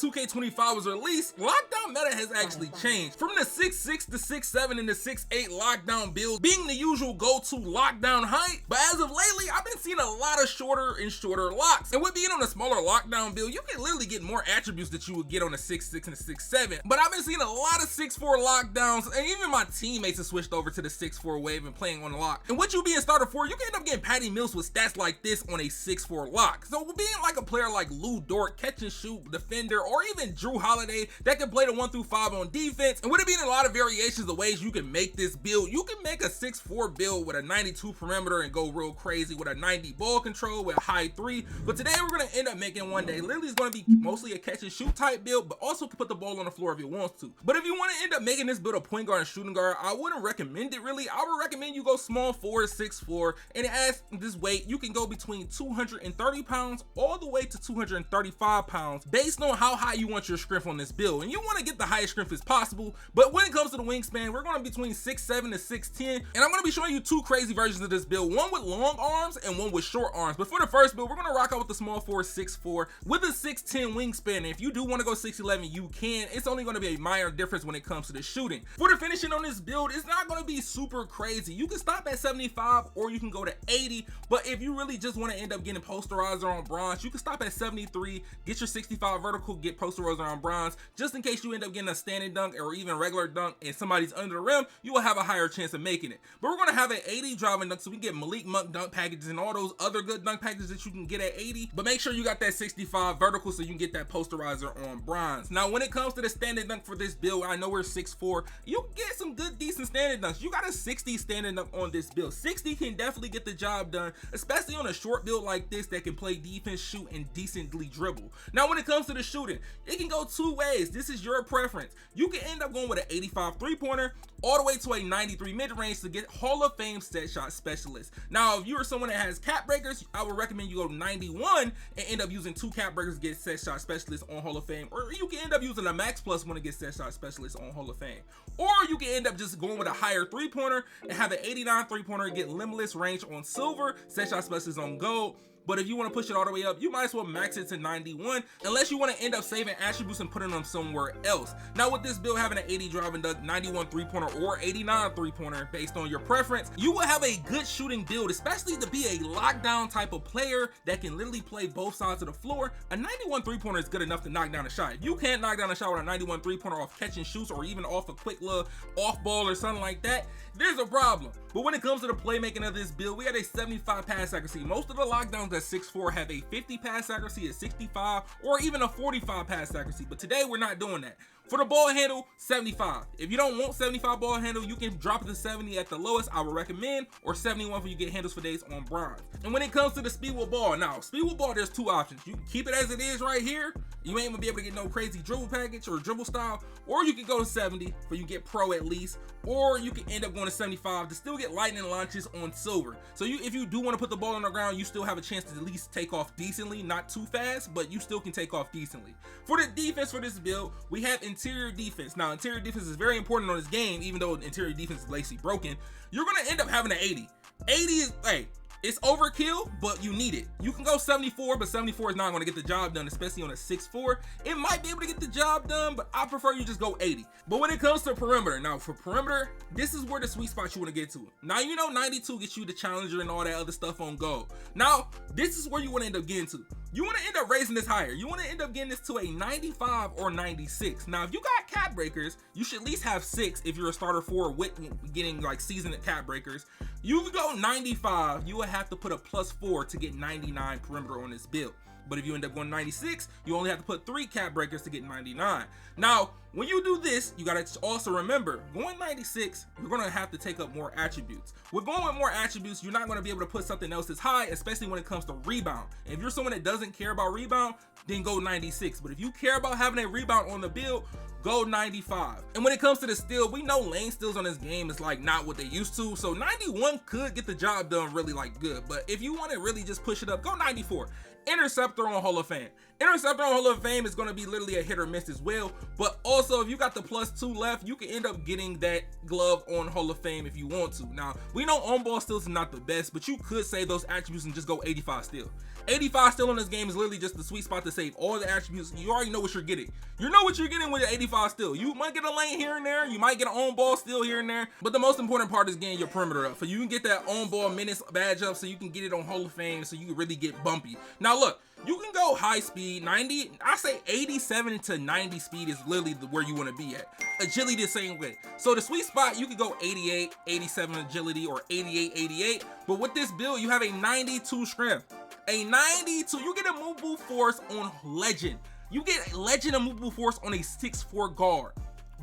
2K25 was released, lockdown meta has actually changed. From the 6'6 to 6'7 and the 6'8 lockdown build being the usual go-to lockdown height, but as of lately, I've been seeing a lot of shorter and shorter locks. And with being on a smaller lockdown build, you can literally get more attributes that you would get on a 6'6 and a 6'7. But I've been seeing a lot of 6'4 lockdowns, and even my teammates have switched over to the 6'4 wave and playing on the lock. And what you be in starter 4, you can end up getting Patty Mills with stats like this on a 6'4 lock. So being like a player like Lou Dort, catch and shoot, defender, or even Drew Holiday that can play the 1 through 5 on defense, and with it being a lot of variations of ways you can make this build, you can make a 6'4 build with a 92 perimeter and go real crazy with a 90 ball control with a high 3. But today we're going to end up making one day literally is going to be mostly a catch and shoot type build, but also can put the ball on the floor if it wants to. But if you want to end up making this build a point guard and shooting guard, I wouldn't recommend it really. I would recommend you go small forward, 6'4, and as this weight, you can go between 230 pounds all the way to 235 pounds based on how high you want your strength on this build. And you want to get the highest strength as possible, but when it comes to the wingspan, we're going to be between 6'7 to 6'10, and I'm going to be showing you two crazy versions of this build, one with long arms and one with short arms. But for the first build, we're going to rock out with the small forward 6'4 with a 6'10 wingspan. And if you do want to go 6'11, you can. It's only going to be a minor difference when it comes to the shooting. For the finishing on this build, it's not going to be super crazy. You can stop at 75 or you can go to 80, but if you really just want to end up getting posterizer on bronze, you can stop at 73, get your 65 vertical, get posterizer on bronze, just in case you end up getting a standing dunk or even regular dunk and somebody's under the rim, you will have a higher chance of making it. But we're going to have an 80 driving dunk, so we get Malik Monk dunk packages and all those other good dunk packages that you can get at 80, but make sure you got that 65 vertical so you can get that posterizer on bronze. Now when it comes to the standing dunk for this build, I know we're 6'4, you can get some good decent standing dunks. You got a 60 standing dunk on this build. 60 can definitely get the job done, especially on a short build like this that can play defense, shoot, and decently dribble. Now when it comes to the shooting, it can go two ways. This is your preference. You can end up going with an 85 3-pointer all the way to a 93 mid-range to get Hall of Fame set shot specialist. Now if you're someone that has cap breakers, I would recommend you go 91 and end up using 2 cap breakers to get set shot specialist on Hall of Fame, or you can end up using a max plus one to get set shot specialist on Hall of Fame, or you can end up just going with a higher 3-pointer and have an 89 3-pointer and get limitless range on silver, set shot specialist on gold. But if you want to push it all the way up, you might as well max it to 91, unless you want to end up saving attributes and putting them somewhere else. Now with this build having an 80 driving dunk, 91 3-pointer, or 89 3-pointer based on your preference, you will have a good shooting build, especially to be a lockdown type of player that can literally play both sides of the floor. A 91 3-pointer is good enough to knock down a shot. If you can't knock down a shot with a 91 3-pointer off catch and shoots or even off a quick little off ball or something like that, there's a problem. But when it comes to the playmaking of this build, we had a 75 pass accuracy. Most of the lockdowns at 6'4 have a 50 pass accuracy, a 65, or even a 45 pass accuracy. But today we're not doing that. For the ball handle, 75. If you don't want 75 ball handle, you can drop it to 70 at the lowest, I would recommend, or 71 when you get handles for days on bronze. And when it comes to the speed with ball, now speed with ball, there's two options. You can keep it as it is right here. You ain't gonna be able to get no crazy dribble package or dribble style, or you can go to 70 for you get pro at least, or you can end up going to 75 to still get lightning launches on silver. So if you do want to put the ball on the ground, you still have a chance to at least take off decently, not too fast, but you still can take off decently. For the defense for this build, we have interior defense. Now interior defense is very important on this game, even though interior defense is lazy broken. You're gonna end up having an 80. 80 is, hey, it's overkill, but you need it. You can go 74, but 74 is not going to get the job done, especially on a 6'4. It might be able to get the job done, but I prefer you just go 80. But when it comes to perimeter, now for perimeter, this is where the sweet spot you want to get to. Now, you know 92 gets you the challenger and all that other stuff on goal. Now, this is where you want to end up getting to. You want to end up raising this higher. You want to end up getting this to a 95 or 96. Now, if you got cap breakers, you should at least have 6 if you're a starter 4 with getting like seasoned cap breakers. You can go 95, you will have to put a +4 to get 99 perimeter on this build. But if you end up going 96, you only have to put 3 cap breakers to get 99. Now, when you do this, you gotta also remember, going 96, you're gonna have to take up more attributes. With going with more attributes, you're not gonna be able to put something else as high, especially when it comes to rebound. And if you're someone that doesn't care about rebound, then go 96. But if you care about having a rebound on the build, go 95. And when it comes to the steal, we know lane steals on this game is like not what they used to, so 91 could get the job done really like good. But if you want to really just push it up, go 94. Interceptor on Hall of Fame. Interceptor on Hall of Fame is going to be literally a hit or miss as well, but also if you got the +2 left, you can end up getting that glove on Hall of Fame if you want to. Now, we know on-ball steals is not the best, but you could save those attributes and just go 85 steal. 85 steal in this game is literally just the sweet spot to save all the attributes. You already know what you're getting. You know what you're getting with an 85 steal. You might get a lane here and there, you might get an on-ball steal here and there, but the most important part is getting your perimeter up. So you can get that on-ball minutes badge up so you can get it on Hall of Fame so you can really get bumpy. Now look, you can go high speed, 90, I say 87 to 90 speed is literally where you want to be at. Agility the same way. So the sweet spot, you could go 88, 87 agility, or 88, 88. But with this build, you have a 92 strength. A 92, you get a movable force on legend. You get legend and movable force on a 6'4 guard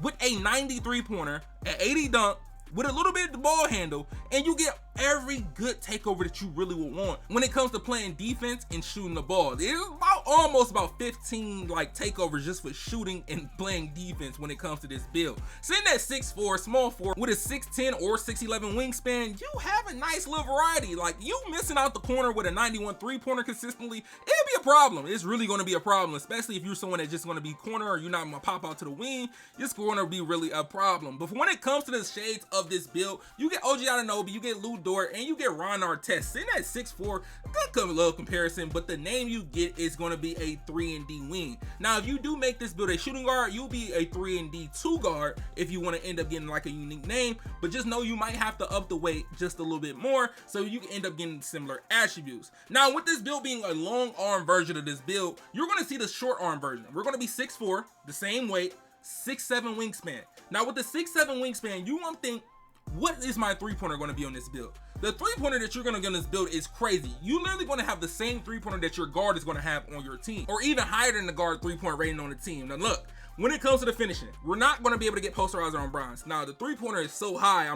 with a 93 pointer, an 80 dunk, with a little bit of the ball handle, and you get every good takeover that you really would want when it comes to playing defense and shooting the ball. There's almost about 15 like takeovers just for shooting and playing defense when it comes to this build. Sitting at 6'4", small forward with a 6'10" or 6'11" wingspan, you have a nice little variety. Like, you missing out the corner with a 91 3-pointer consistently, it'll be a problem. It's really going to be a problem, especially if you're someone that's just going to be corner or you're not going to pop out to the wing. It's going to be really a problem. But when it comes to the shades of this build, you get OG Anunoby, you get Lou Dort, and you get Ron Artest. Sitting at 6'4", good little comparison, but the name you get is going to be a 3-and-D wing. Now, if you do make this build a shooting guard, you'll be a 3-and-D 2 guard if you want to end up getting like a unique name, but just know you might have to up the weight just a little bit more so you can end up getting similar attributes. Now, with this build being a long arm version of this build, you're going to see the short arm version. We're going to be 6'4", the same weight, 6'7" wingspan. Now, with the 6'7" wingspan, you want to think, what is my 3-pointer going to be on this build? The 3-pointer that you're going to get on this build is crazy. You literally going to have the same 3-pointer that your guard is going to have on your team, or even higher than the guard 3-point rating on the team. Now look, when it comes to the finishing, we're not going to be able to get posterizer on bronze. Now the 3-pointer is so high,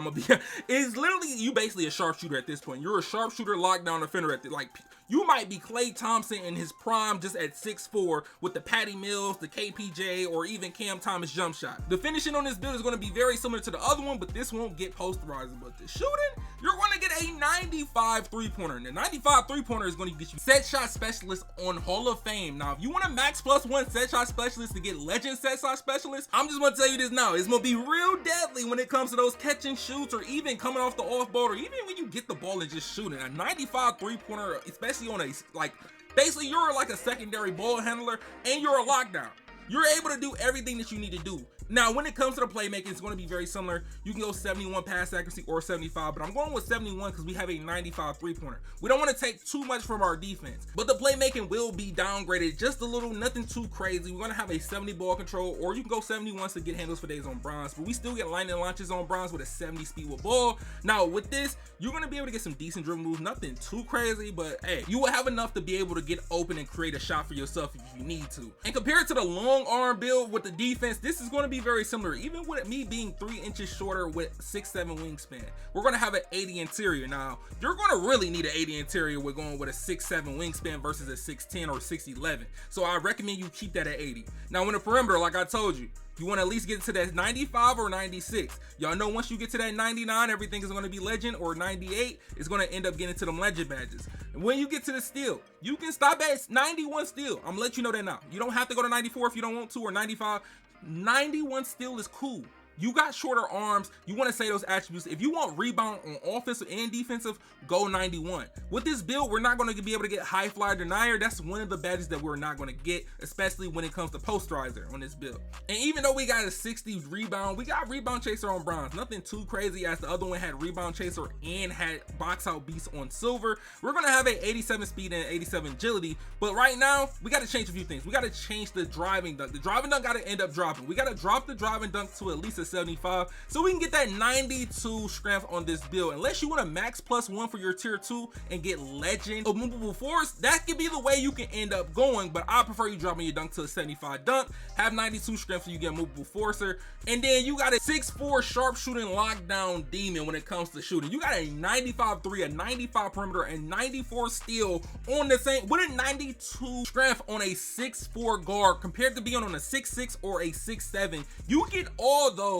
it's literally, you basically a sharpshooter at this point. You're a sharpshooter lockdown defender at the, like, you might be Klay Thompson in his prime just at 6'4" with the Patty Mills, the KPJ, or even Cam Thomas jump shot. The finishing on this build is going to be very similar to the other one, but this won't get posterizer. But the shooting, you're going to get a 95 3-pointer. And the 95 3-pointer is going to get you set shot specialist on Hall of Fame. Now, if you want a max +1 set shot specialist to get legend set shot specialist, I'm just going to tell you this now. It's going to be real deadly when it comes to those catch and shoots, or even coming off the off ball, or even when you get the ball and just shooting. A 95 3-pointer, especially on a, like, basically you're like a secondary ball handler and you're a lockdown. You're able to do everything that you need to do. Now, when it comes to the playmaking, it's going to be very similar. You can go 71 pass accuracy or 75, but I'm going with 71 because we have a 95 3-pointer. We don't want to take too much from our defense, but the playmaking will be downgraded just a little, nothing too crazy. We're going to have a 70 ball control, or you can go 71 to get handles for days on bronze, but we still get lightning launches on bronze with a 70 speed with ball. Now, with this, you're going to be able to get some decent dribble moves, nothing too crazy, but hey, you will have enough to be able to get open and create a shot for yourself if you need to. And compared to the long arm build with the defense, this is going to be very similar. Even with me being 3 inches shorter with 6'7" wingspan, we're going to have an 80 interior. Now, you're going to really need an 80 interior with going with a 6'7" wingspan versus a 6'10" or 6'11". So I recommend you keep that at 80. Now, in the perimeter, like I told you, you want to at least get to that 95 or 96. Y'all know once you get to that 99, everything is going to be legend, or 98 is going to end up getting to them legend badges. And when you get to the steal, you can stop at 91 steal. I'm going to let you know that now. You don't have to go to 94 if you don't want to, or 95. 91 steal is cool. You got shorter arms, you want to say those attributes. If you want rebound on offensive and defensive, go 91. With this build, we're not going to be able to get high flyer denier. That's one of the badges that we're not going to get, especially when it comes to posterizer on this build. And even though we got a 60 rebound, we got rebound chaser on bronze. Nothing too crazy, as the other one had rebound chaser and had box out beast on silver. We're going to have a 87 speed and 87 agility, but right now we got to change a few things. We got to change the driving dunk. The driving dunk got to end up dropping. We got to drop the driving dunk to at least a 75 so we can get that 92 strength on this build. Unless you want a max +1 for your tier 2 and get legend of movable force, that could be the way you can end up going, but I prefer you dropping your dunk to a 75 dunk, have 92 strength so you get a movable forcer, and then you got a 6'4" sharpshooting lockdown demon when it comes to shooting. You got a 95 3, a 95 perimeter, and 94 steal on the same, with a 92 strength on a 6'4" guard compared to being on a 6'6" or a 6'7". You get all those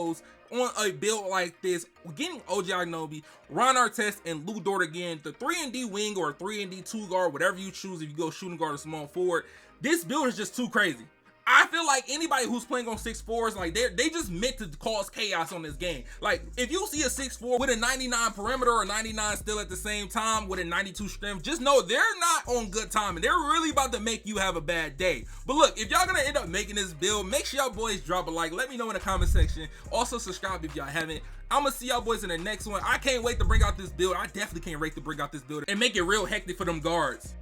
on a build like this, getting OG Anunoby, Ron Artest, and Lou Dort again, the 3-and-D wing or 3-and-D 2 guard, whatever you choose if you go shooting guard or small forward, this build is just too crazy. I feel like anybody who's playing on 6'4s, like they just meant to cause chaos on this game. Like if you see a 6'4 with a 99 perimeter or 99 still at the same time with a 92 strength, just know they're not on good timing. They're really about to make you have a bad day. But look, if y'all gonna end up making this build, make sure y'all boys drop a like. Let me know in the comment section. Also subscribe if y'all haven't. I'm gonna see y'all boys in the next one. I can't wait to bring out this build. I definitely can't wait to bring out this build and make it real hectic for them guards.